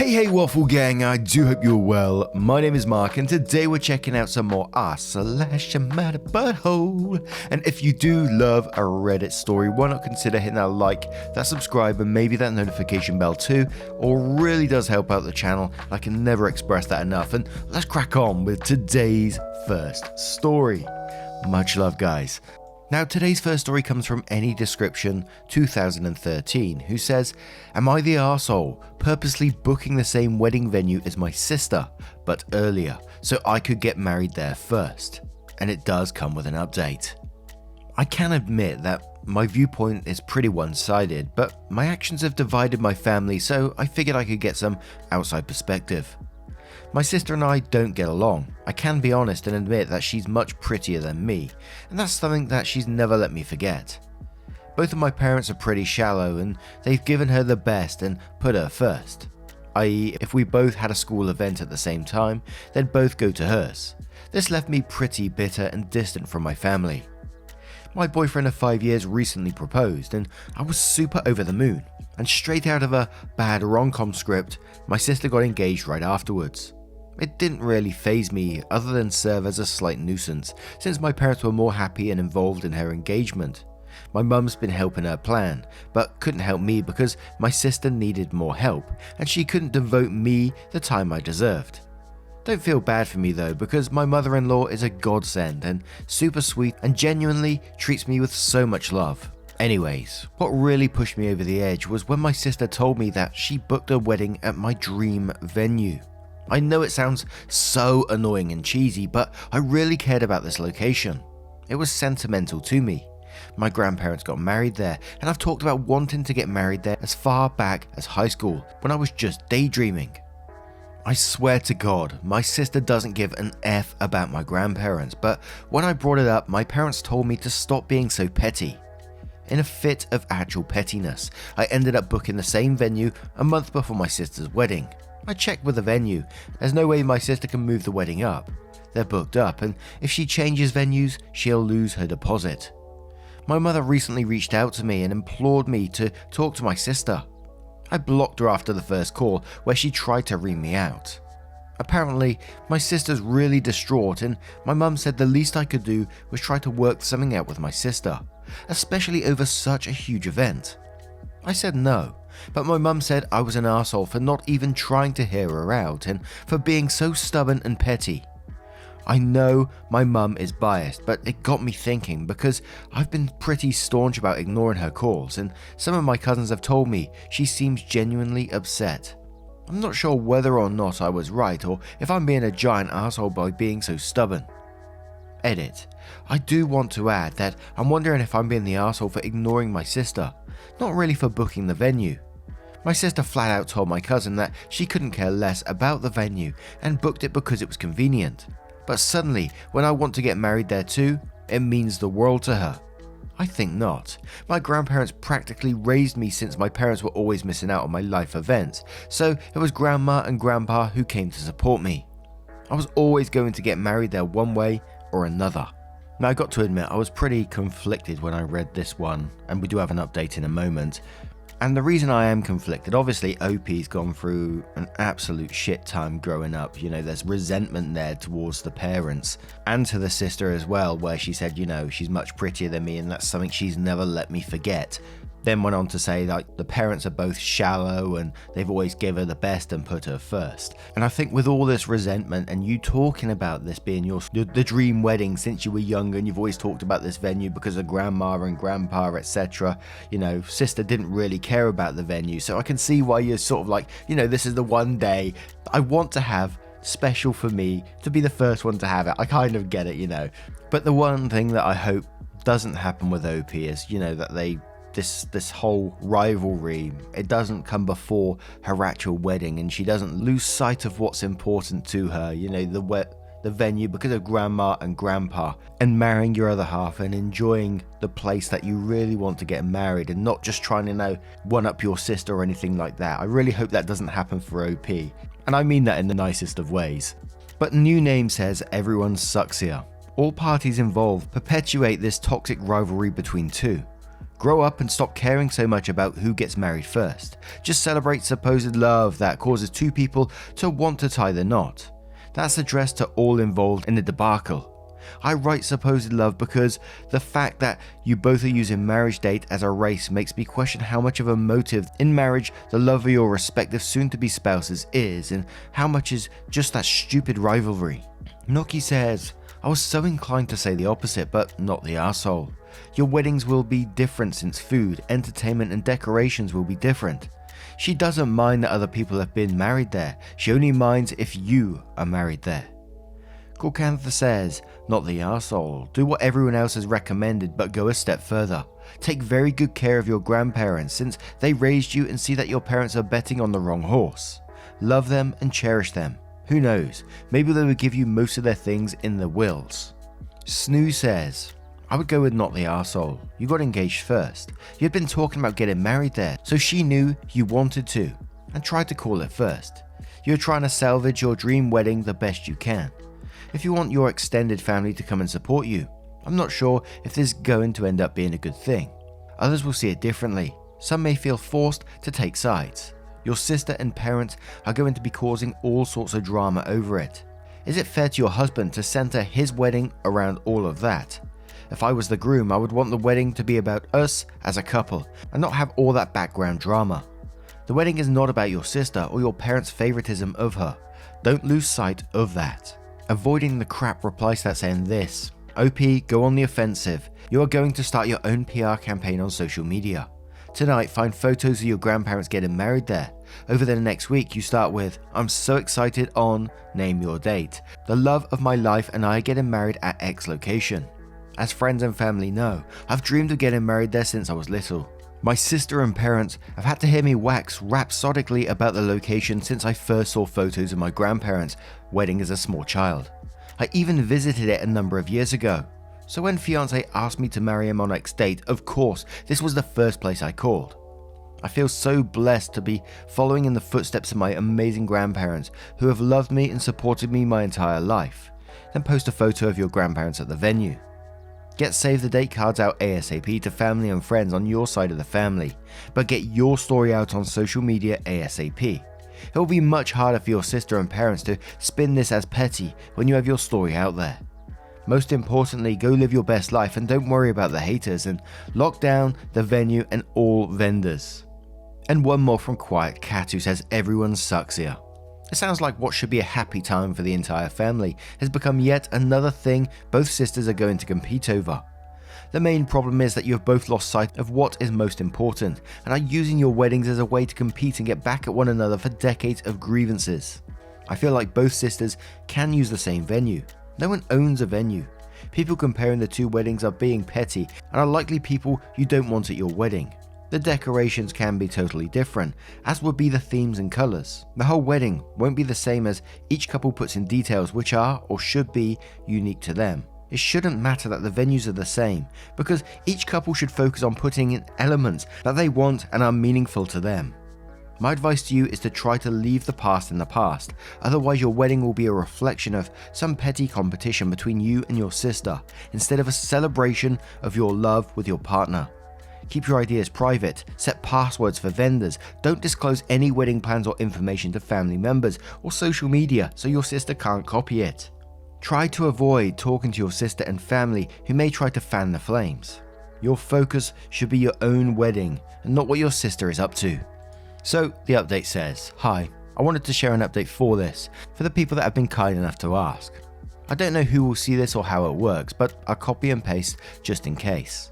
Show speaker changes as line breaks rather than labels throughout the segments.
Hey Waffle Gang, I do hope you're well. My name is Mark and today we're checking out some more r/matter butthole. And if you do love a Reddit story, why not consider hitting that like, that subscribe and maybe that notification bell too. All really does help out the channel. I can never express that enough. And let's crack on with today's first story. Much love, guys. Now, today's first story comes from Any Description 2013, who says, "Am I the arsehole purposely booking the same wedding venue as my sister, but earlier, so I could get married there first?" And it does come with an update. I can admit that my viewpoint is pretty one-sided, but my actions have divided my family, so I figured I could get some outside perspective. My sister and I don't get along. I can be honest and admit that she's much prettier than me, and that's something that she's never let me forget. Both of my parents are pretty shallow and they've given her the best and put her first. I.e., if we both had a school event at the same time, they'd both go to hers. This left me pretty bitter and distant from my family. My boyfriend of 5 years recently proposed and I was super over the moon, and straight out of a bad rom-com script, my sister got engaged right afterwards. It didn't really faze me other than serve as a slight nuisance, since my parents were more happy and involved in her engagement. My mum's been helping her plan, but couldn't help me because my sister needed more help, and she couldn't devote me the time I deserved. Don't feel bad for me though, because my mother-in-law is a godsend and super sweet and genuinely treats me with so much love. Anyways, what really pushed me over the edge was when my sister told me that she booked a wedding at my dream venue. I know it sounds so annoying and cheesy, but I really cared about this location. It was sentimental to me. My grandparents got married there, and I've talked about wanting to get married there as far back as high school, when I was just daydreaming. I swear to God, my sister doesn't give an F about my grandparents, but when I brought it up, my parents told me to stop being so petty. In a fit of actual pettiness, I ended up booking the same venue a month before my sister's wedding. I checked with the venue. There's no way my sister can move the wedding up. They're booked up, and if she changes venues, she'll lose her deposit. My mother recently reached out to me and implored me to talk to my sister. I blocked her after the first call, where she tried to ream me out. Apparently, my sister's really distraught, and my mum said the least I could do was try to work something out with my sister, especially over such a huge event. I said no, but my mum said I was an arsehole for not even trying to hear her out and for being so stubborn and petty. I know my mum is biased, but it got me thinking because I've been pretty staunch about ignoring her calls, and some of my cousins have told me she seems genuinely upset. I'm not sure whether or not I was right or if I'm being a giant arsehole by being so stubborn. Edit. I do want to add that I'm wondering if I'm being the arsehole for ignoring my sister, not really for booking the venue. My sister flat out told my cousin that she couldn't care less about the venue and booked it because it was convenient. But suddenly, when I want to get married there too, it means the world to her. I think not. My grandparents practically raised me since my parents were always missing out on my life events, so it was grandma and grandpa who came to support me. I was always going to get married there one way or another. Now, I got to admit, I was pretty conflicted when I read this one, and we do have an update in a moment. And the reason I am conflicted, obviously OP's gone through an absolute shit time growing up. You know, there's resentment there towards the parents and to the sister as well, where she said, you know, she's much prettier than me and that's something she's never let me forget. Then went on to say like the parents are both shallow and they've always given her the best and put her first. And I think with all this resentment and you talking about this being the dream wedding since you were younger, and you've always talked about this venue because of grandma and grandpa, etc. You know, sister didn't really care about the venue, so I can see why you're sort of like, you know, this is the one day I want to have special for me to be the first one to have it. I kind of get it, you know. But the one thing that I hope doesn't happen with OP is, you know, that this whole rivalry, it doesn't come before her actual wedding and she doesn't lose sight of what's important to her, you know, the venue because of grandma and grandpa, and marrying your other half and enjoying the place that you really want to get married and not just trying to, you know, one up your sister or anything like that. I really hope that doesn't happen for OP, and I mean that in the nicest of ways. But New Name says everyone sucks here. All parties involved perpetuate this toxic rivalry between two. Grow up and stop caring so much about who gets married first. Just celebrate supposed love that causes two people to want to tie the knot. That's addressed to all involved in the debacle. I write supposed love because the fact that you both are using marriage date as a race makes me question how much of a motive in marriage the love of your respective soon-to-be spouses is, and how much is just that stupid rivalry. Noki says, I was so inclined to say the opposite, but not the arsehole. Your weddings will be different since food, entertainment and decorations will be different. She doesn't mind that other people have been married there, she only minds if you are married there. Gorkantha says, not the arsehole. Do what everyone else has recommended, but go a step further. Take very good care of your grandparents since they raised you, and see that your parents are betting on the wrong horse. Love them and cherish them. Who knows, maybe they will give you most of their things in the wills. Snoo says, I would go with not the arsehole. You got engaged first. You had been talking about getting married there, so she knew you wanted to, and tried to call it first. You're trying to salvage your dream wedding the best you can. If you want your extended family to come and support you, I'm not sure if this is going to end up being a good thing. Others will see it differently. Some may feel forced to take sides. Your sister and parents are going to be causing all sorts of drama over it. Is it fair to your husband to center his wedding around all of that? If I was the groom, I would want the wedding to be about us as a couple and not have all that background drama. The wedding is not about your sister or your parents' favoritism of her. Don't lose sight of that. Avoiding the crap replies to that saying this, OP, go on the offensive. You are going to start your own PR campaign on social media. Tonight, find photos of your grandparents getting married there. Over the next week, you start with, I'm so excited on, name your date. The love of my life and I are getting married at X location. As friends and family know, I've dreamed of getting married there since I was little. My sister and parents have had to hear me wax rhapsodically about the location since I first saw photos of my grandparents' wedding as a small child. I even visited it a number of years ago. So when fiancé asked me to marry him on X date, of course, this was the first place I called. I feel so blessed to be following in the footsteps of my amazing grandparents who have loved me and supported me my entire life. Then post a photo of your grandparents at the venue. Get save the date cards out ASAP to family and friends on your side of the family, but get your story out on social media ASAP. It will be much harder for your sister and parents to spin this as petty when you have your story out there. Most importantly, go live your best life and don't worry about the haters, and lock down the venue and all vendors. And one more from Quiet Cat who says everyone sucks here. It sounds like what should be a happy time for the entire family has become yet another thing both sisters are going to compete over. The main problem is that you have both lost sight of what is most important and are using your weddings as a way to compete and get back at one another for decades of grievances. I feel like both sisters can use the same venue. No one owns a venue. People comparing the two weddings are being petty and are likely people you don't want at your wedding. The decorations can be totally different, as would be the themes and colours. The whole wedding won't be the same as each couple puts in details which are, or should be, unique to them. It shouldn't matter that the venues are the same, because each couple should focus on putting in elements that they want and are meaningful to them. My advice to you is to try to leave the past in the past, otherwise your wedding will be a reflection of some petty competition between you and your sister, instead of a celebration of your love with your partner. Keep your ideas private, set passwords for vendors, don't disclose any wedding plans or information to family members or social media so your sister can't copy it. Try to avoid talking to your sister and family who may try to fan the flames. Your focus should be your own wedding and not what your sister is up to. So the update says, hi, I wanted to share an update for this, for the people that have been kind enough to ask. I don't know who will see this or how it works, but I'll copy and paste just in case.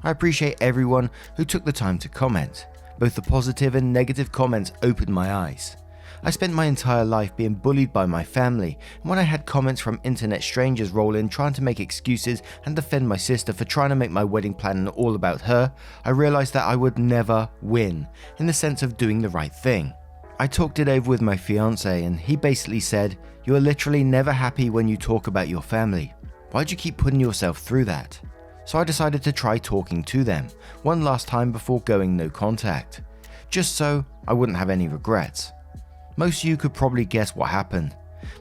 I appreciate everyone who took the time to comment. Both the positive and negative comments opened my eyes. I spent my entire life being bullied by my family, and when I had comments from internet strangers roll in trying to make excuses and defend my sister for trying to make my wedding plan all about her, I realized that I would never win, in the sense of doing the right thing. I talked it over with my fiancé and he basically said, "You are literally never happy when you talk about your family. Why'd you keep putting yourself through that?" So I decided to try talking to them, one last time before going no contact, just so I wouldn't have any regrets. Most of you could probably guess what happened.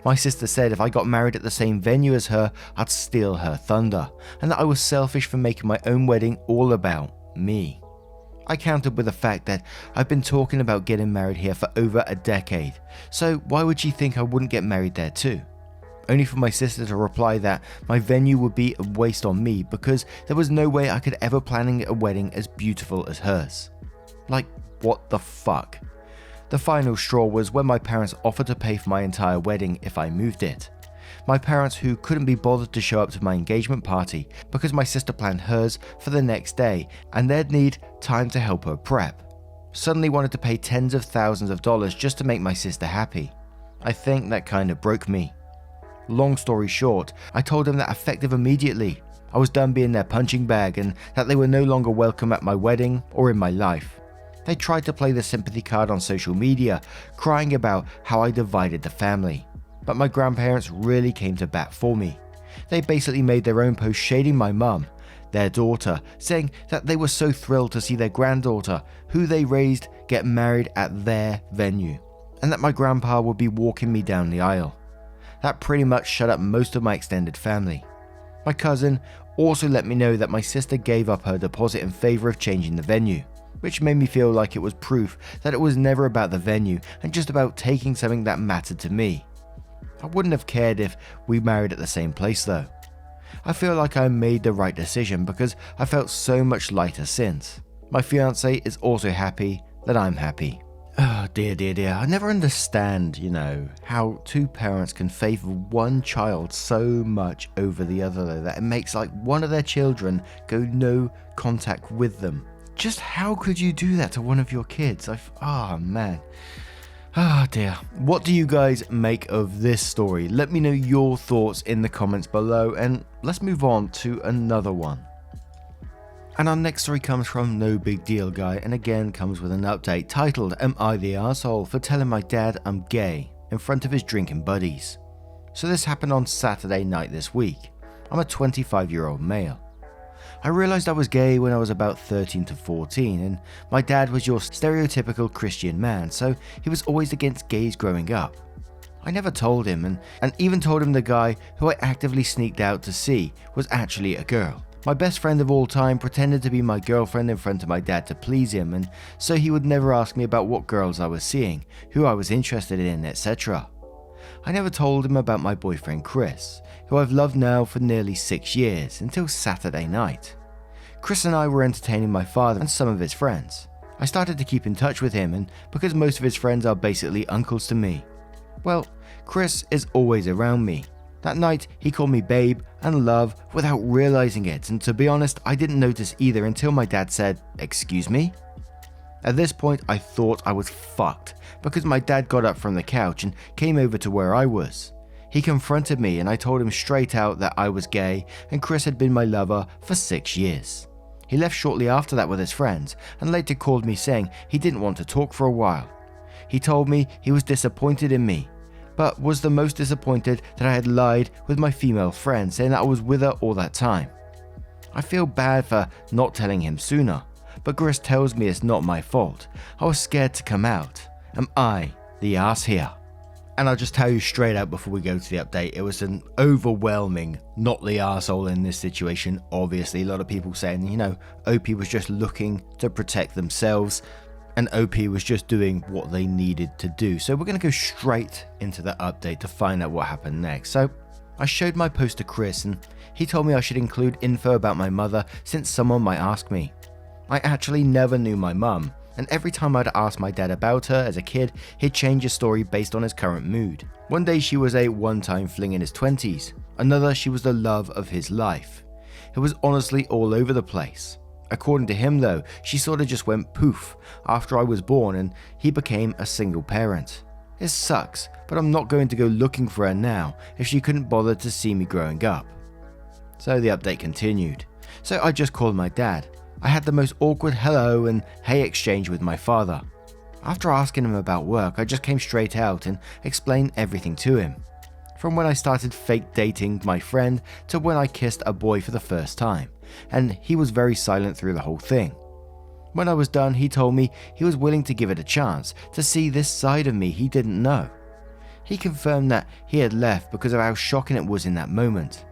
My sister said if I got married at the same venue as her, I'd steal her thunder, and that I was selfish for making my own wedding all about me. I countered with the fact that I've been talking about getting married here for over a decade, so why would she think I wouldn't get married there too? Only for my sister to reply that my venue would be a waste on me because there was no way I could ever plan a wedding as beautiful as hers. Like, what the fuck? The final straw was when my parents offered to pay for my entire wedding if I moved it. My parents, who couldn't be bothered to show up to my engagement party because my sister planned hers for the next day and they'd need time to help her prep, suddenly wanted to pay tens of thousands of dollars just to make my sister happy. I think that kind of broke me. Long story short, I told them that effective immediately. I was done being their punching bag and that they were no longer welcome at my wedding or in my life. They tried to play the sympathy card on social media, crying about how I divided the family. But my grandparents really came to bat for me. They basically made their own post shading my mum, their daughter, saying that they were so thrilled to see their granddaughter, who they raised, get married at their venue, and that my grandpa would be walking me down the aisle. That pretty much shut up most of my extended family. My cousin also let me know that my sister gave up her deposit in favor of changing the venue, which made me feel like it was proof that it was never about the venue and just about taking something that mattered to me. I wouldn't have cared if we married at the same place though. I feel like I made the right decision because I felt so much lighter since. My fiance is also happy that I'm happy. Oh dear. I never understand, how two parents can favor one child so much over the other though, that it makes like one of their children go no contact with them. Just how could you do that to one of your kids? Man. Ah dear. What do you guys make of this story? Let me know your thoughts in the comments below and let's move on to another one. And our next story comes from No Big Deal Guy and again comes with an update titled, "Am I the arsehole for telling my dad I'm gay in front of his drinking buddies?" So this happened on Saturday night this week. I'm a 25-year-old male. I realized I was gay when I was about 13 to 14 and my dad was your stereotypical Christian man, so he was always against gays growing up. I never told him and even told him the guy who I actively sneaked out to see was actually a girl. My best friend of all time pretended to be my girlfriend in front of my dad to please him, and so he would never ask me about what girls I was seeing, who I was interested in, etc. I never told him about my boyfriend Chris, who I've loved now for nearly 6 years, until Saturday night. Chris and I were entertaining my father and some of his friends. I started to keep in touch with him, and because most of his friends are basically uncles to me. Well, Chris is always around me. That night, he called me babe and love without realizing it, and to be honest, I didn't notice either until my dad said, "Excuse me?" At this point, I thought I was fucked, because my dad got up from the couch and came over to where I was. He confronted me and I told him straight out that I was gay and Chris had been my lover for 6 years. He left shortly after that with his friends and later called me saying he didn't want to talk for a while. He told me he was disappointed in me, but was the most disappointed that I had lied with my female friend, saying that I was with her all that time. I feel bad for not telling him sooner, but Chris tells me it's not my fault. I was scared to come out. Am I the ass here? And I'll just tell you straight out before we go to the update, it was an overwhelming not the arsehole in this situation. Obviously, a lot of people saying, OP was just looking to protect themselves and OP was just doing what they needed to do. So we're going to go straight into the update to find out what happened next. So I showed my post to Chris and he told me I should include info about my mother since someone might ask me. I actually never knew my mum, and every time I'd ask my dad about her as a kid, he'd change his story based on his current mood. One day she was a one-time fling in his 20s, another she was the love of his life. It was honestly all over the place. According to him though, she sort of just went poof after I was born and he became a single parent. It sucks, but I'm not going to go looking for her now if she couldn't bother to see me growing up. So the update continued. So I just called my dad. I had the most awkward hello and hey exchange with my father. After asking him about work, I just came straight out and explained everything to him. From when I started fake dating my friend to when I kissed a boy for the first time, and he was very silent through the whole thing. When I was done, he told me he was willing to give it a chance to see this side of me he didn't know. He confirmed that he had left because of how shocking it was in that moment.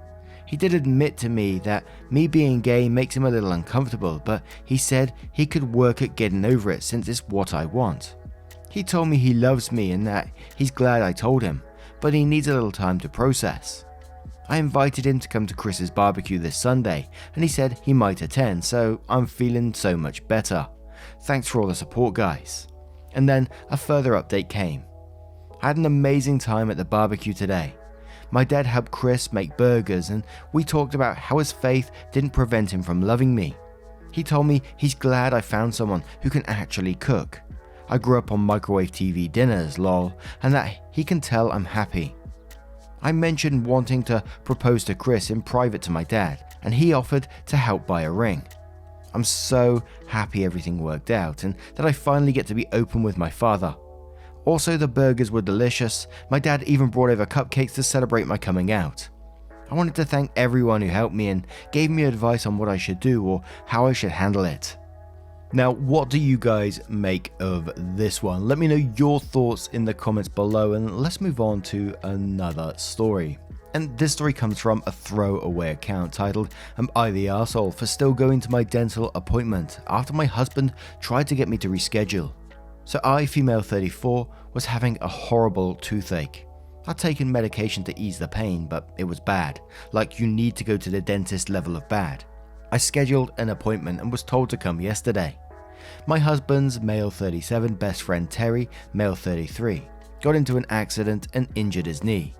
He did admit to me that me being gay makes him a little uncomfortable, but he said he could work at getting over it since it's what I want. He told me he loves me and that he's glad I told him, but he needs a little time to process. I invited him to come to Chris's barbecue this Sunday, and he said he might attend, so I'm feeling so much better. Thanks for all the support, guys. And then a further update came. I had an amazing time at the barbecue today. My dad helped Chris make burgers, and we talked about how his faith didn't prevent him from loving me. He told me he's glad I found someone who can actually cook. I grew up on microwave TV dinners, lol, and that he can tell I'm happy. I mentioned wanting to propose to Chris in private to my dad, and he offered to help buy a ring. I'm so happy everything worked out and that I finally get to be open with my father. Also, the burgers were delicious. My dad even brought over cupcakes to celebrate my coming out. I wanted to thank everyone who helped me and gave me advice on what I should do or how I should handle it. Now, what do you guys make of this one? Let me know your thoughts in the comments below, and let's move on to another story. And this story comes from a throwaway account titled, "Am I the arsehole for still going to my dental appointment after my husband tried to get me to reschedule?" So I, female 34, was having a horrible toothache. I'd taken medication to ease the pain, but it was bad, like you need to go to the dentist level of bad. I scheduled an appointment and was told to come yesterday. My husband's, male 37, best friend Terry, male 33, got into an accident and injured his knee.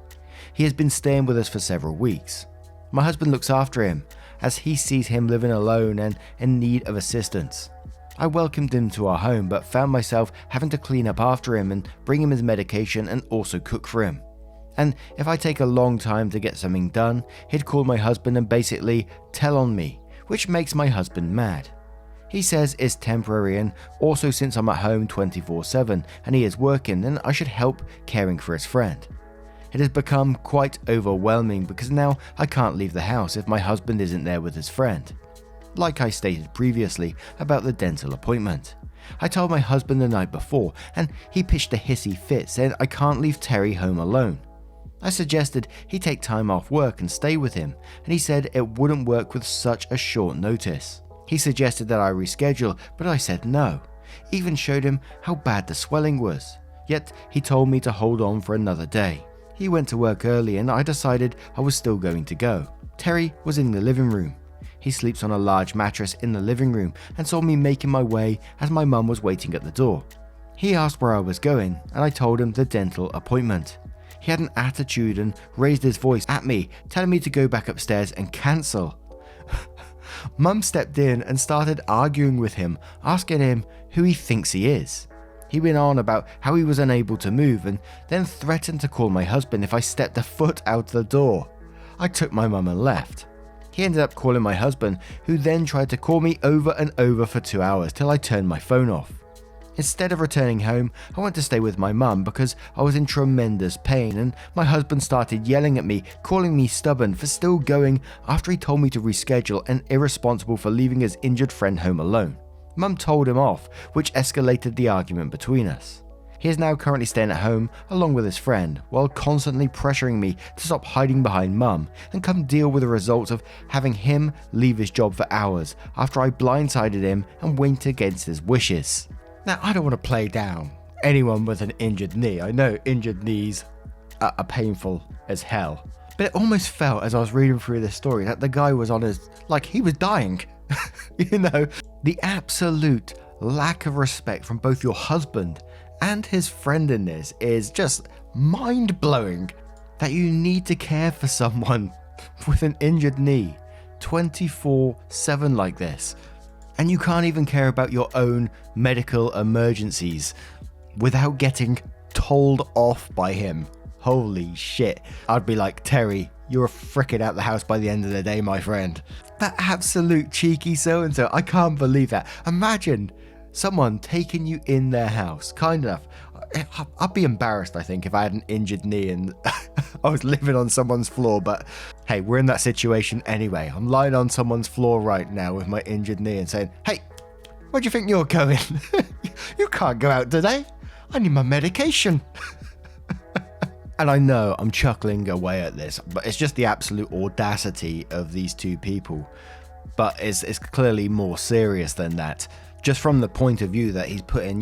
He has been staying with us for several weeks. My husband looks after him, as he sees him living alone and in need of assistance. I welcomed him to our home, but found myself having to clean up after him and bring him his medication and also cook for him. And if I take a long time to get something done, he'd call my husband and basically tell on me, which makes my husband mad. He says it's temporary, and also since I'm at home 24/7 and he is working, then I should help caring for his friend. It has become quite overwhelming because now I can't leave the house if my husband isn't there with his friend. Like I stated previously about the dental appointment. I told my husband the night before and he pitched a hissy fit saying I can't leave Terry home alone. I suggested he take time off work and stay with him, and he said it wouldn't work with such a short notice. He suggested that I reschedule, but I said no. Even showed him how bad the swelling was. Yet he told me to hold on for another day. He went to work early and I decided I was still going to go. Terry was in the living room. He sleeps on a large mattress in the living room and saw me making my way as my mum was waiting at the door. He asked where I was going and I told him the dental appointment. He had an attitude and raised his voice at me, telling me to go back upstairs and cancel. Mum stepped in and started arguing with him, asking him who he thinks he is. He went on about how he was unable to move and then threatened to call my husband if I stepped a foot out the door. I took my mum and left. He ended up calling my husband, who then tried to call me over and over for 2 hours till I turned my phone off. Instead of returning home, I went to stay with my mum because I was in tremendous pain, and my husband started yelling at me, calling me stubborn for still going after he told me to reschedule and irresponsible for leaving his injured friend home alone. Mum told him off, which escalated the argument between us. He is now currently staying at home along with his friend, while constantly pressuring me to stop hiding behind Mum and come deal with the results of having him leave his job for hours after I blindsided him and went against his wishes. Now, I don't want to play down anyone with an injured knee. I know injured knees are painful as hell, but it almost felt as I was reading through this story that the guy was on his, like he was dying. You know, the absolute lack of respect from both your husband and his friend in this is just mind-blowing, that you need to care for someone with an injured knee 24/7 like this, and you can't even care about your own medical emergencies without getting told off by him. Holy shit. I'd be like, Terry, you're fricking out the house by the end of the day, my friend. That absolute cheeky so-and-so, I can't believe that. Imagine someone taking you in their house, kind enough. I'd be embarrassed, I think, if I had an injured knee and I was living on someone's floor, but hey, we're in that situation anyway. I'm lying on someone's floor right now with my injured knee and saying, hey, where do you think you're going? You can't go out today. I need my medication. And I know I'm chuckling away at this, but it's just the absolute audacity of these two people. But it's clearly more serious than that, just from the point of view that he's putting,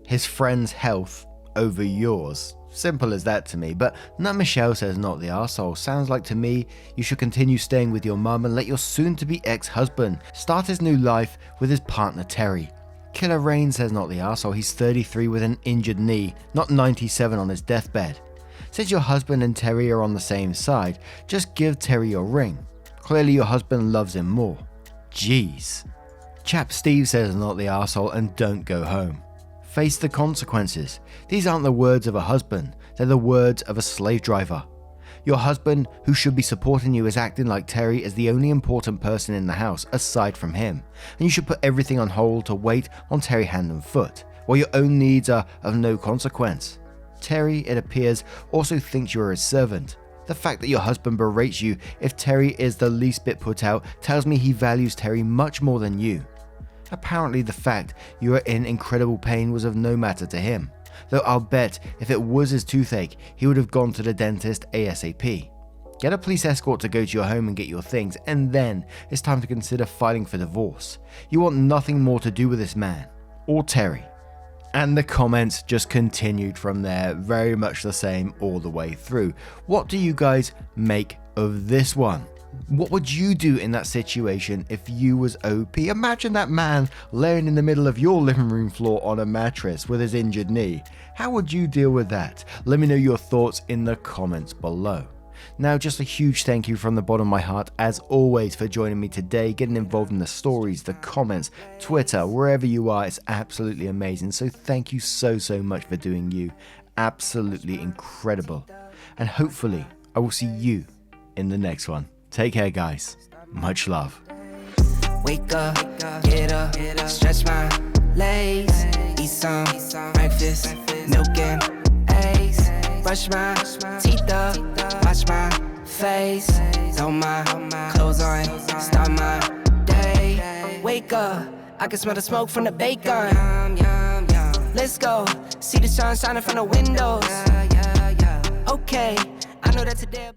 his friend's health over yours. Simple as that to me. But Nut Michelle says not the arsehole. Sounds like to me you should continue staying with your mum and let your soon-to-be ex-husband start his new life with his partner Terry. Killer Rain says not the arsehole. He's 33 with an injured knee, not 97 on his deathbed. Since your husband and Terry are on the same side, just give Terry your ring. Clearly your husband loves him more. Jeez. Chap Steve says not the arsehole and don't go home. Face the consequences. These aren't the words of a husband, they're the words of a slave driver. Your husband, who should be supporting you, is acting like Terry is the only important person in the house aside from him, and you should put everything on hold to wait on Terry hand and foot, while your own needs are of no consequence. Terry, it appears, also thinks you are his servant. The fact that your husband berates you if Terry is the least bit put out tells me he values Terry much more than you. Apparently the fact you are in incredible pain was of no matter to him, though I'll bet if it was his toothache, he would have gone to the dentist ASAP. Get a police escort to go to your home and get your things, and then it's time to consider filing for divorce. You want nothing more to do with this man, or Terry. And the comments just continued from there, very much the same all the way through. What do you guys make of this one? What would you do in that situation if you was OP? Imagine that man laying in the middle of your living room floor on a mattress with his injured knee. How would you deal with that? Let me know your thoughts in the comments below. Now, just a huge thank you from the bottom of my heart, as always, for joining me today, getting involved in the stories, the comments, Twitter, wherever you are. It's absolutely amazing. So thank you so much for doing you. Absolutely incredible. And hopefully, I will see you in the next one. Take care, guys. Much love.
Wake up, get up, stretch my legs, eat some breakfast, milk and eggs, brush my teeth up, wash my face, throw my clothes on, start my day. Wake up, I can smell the smoke from the bacon. Let's go, see the sun shining from the windows. Okay, I know that today